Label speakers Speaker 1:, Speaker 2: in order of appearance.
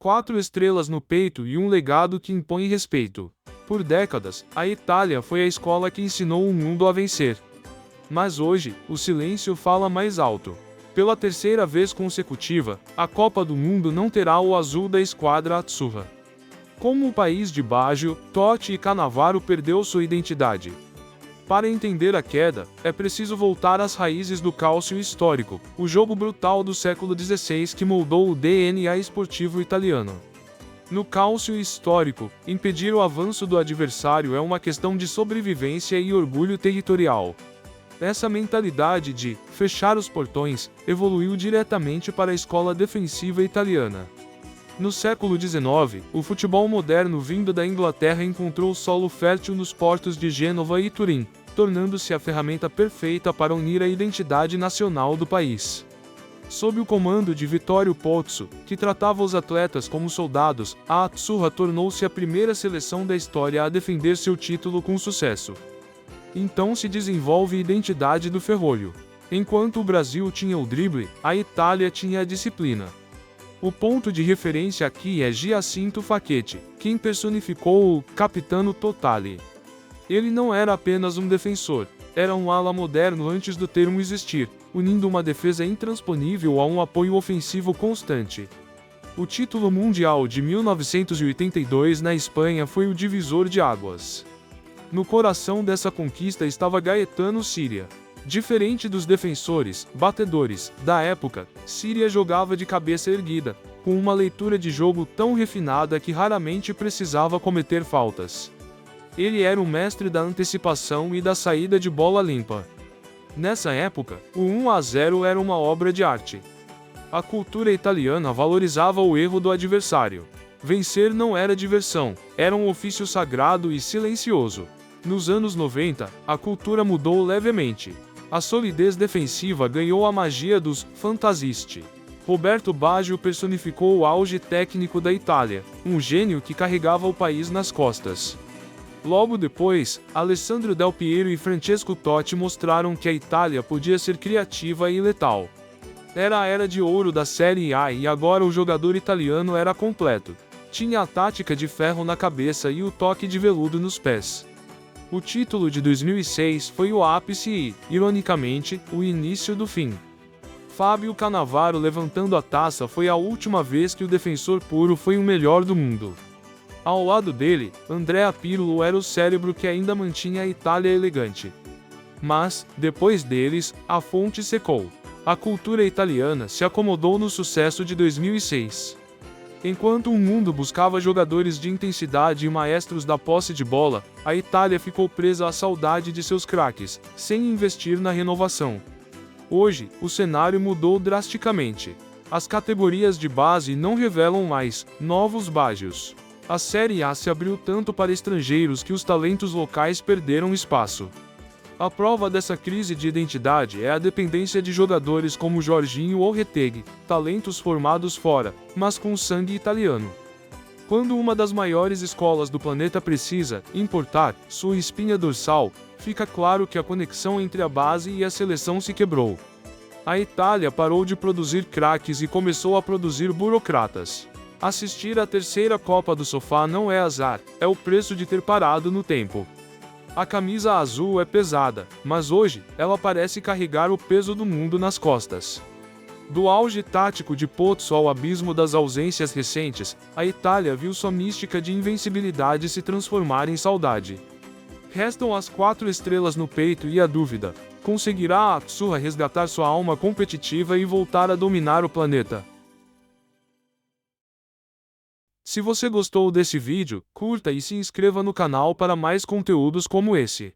Speaker 1: 4 estrelas no peito e um legado que impõe respeito. Por décadas, a Itália foi a escola que ensinou o mundo a vencer. Mas hoje, o silêncio fala mais alto. Pela terceira vez consecutiva, a Copa do Mundo não terá o azul da esquadra azzurra. Como o país de Baggio, Totti e Cannavaro perdeu sua identidade. Para entender a queda, é preciso voltar às raízes do calcio histórico, o jogo brutal do século XVI que moldou o DNA esportivo italiano. No calcio histórico, impedir o avanço do adversário é uma questão de sobrevivência e orgulho territorial. Essa mentalidade de fechar os portões evoluiu diretamente para a escola defensiva italiana. No século XIX, o futebol moderno vindo da Inglaterra encontrou solo fértil nos portos de Gênova e Turim, tornando-se a ferramenta perfeita para unir a identidade nacional do país. Sob o comando de Vittorio Pozzo, que tratava os atletas como soldados, a Azzurra tornou-se a primeira seleção da história a defender seu título com sucesso. Então se desenvolve a identidade do ferrolho. Enquanto o Brasil tinha o drible, a Itália tinha a disciplina. O ponto de referência aqui é Giacinto Facchetti, quem personificou o Capitano Totale. Ele não era apenas um defensor, era um ala moderno antes do termo existir, unindo uma defesa intransponível a um apoio ofensivo constante. O título mundial de 1982 na Espanha foi o divisor de águas. No coração dessa conquista estava Gaetano Siria. Diferente dos defensores, batedores, da época, Siria jogava de cabeça erguida, com uma leitura de jogo tão refinada que raramente precisava cometer faltas. Ele era o mestre da antecipação e da saída de bola limpa. Nessa época, o 1-0 era uma obra de arte. A cultura italiana valorizava o erro do adversário. Vencer não era diversão, era um ofício sagrado e silencioso. Nos anos 90, a cultura mudou levemente. A solidez defensiva ganhou a magia dos fantasisti. Roberto Baggio personificou o auge técnico da Itália, um gênio que carregava o país nas costas. Logo depois, Alessandro Del Piero e Francesco Totti mostraram que a Itália podia ser criativa e letal. Era a era de ouro da Série A e agora o jogador italiano era completo. Tinha a tática de ferro na cabeça e o toque de veludo nos pés. O título de 2006 foi o ápice e, ironicamente, o início do fim. Fábio Cannavaro levantando a taça foi a última vez que o defensor puro foi o melhor do mundo. Ao lado dele, Andrea Pirlo era o cérebro que ainda mantinha a Itália elegante. Mas, depois deles, a fonte secou. A cultura italiana se acomodou no sucesso de 2006. Enquanto o mundo buscava jogadores de intensidade e maestros da posse de bola, a Itália ficou presa à saudade de seus craques, sem investir na renovação. Hoje, o cenário mudou drasticamente. As categorias de base não revelam mais novos Baggios. A Série A se abriu tanto para estrangeiros que os talentos locais perderam espaço. A prova dessa crise de identidade é a dependência de jogadores como Jorginho ou Retegui, talentos formados fora, mas com sangue italiano. Quando uma das maiores escolas do planeta precisa importar sua espinha dorsal, fica claro que a conexão entre a base e a seleção se quebrou. A Itália parou de produzir craques e começou a produzir burocratas. Assistir à terceira Copa do Sofá não é azar, é o preço de ter parado no tempo. A camisa azul é pesada, mas hoje, ela parece carregar o peso do mundo nas costas. Do auge tático de Pozzo ao abismo das ausências recentes, a Itália viu sua mística de invencibilidade se transformar em saudade. Restam as 4 estrelas no peito e a dúvida: conseguirá a Azzurra resgatar sua alma competitiva e voltar a dominar o planeta? Se você gostou desse vídeo, curta e se inscreva no canal para mais conteúdos como esse.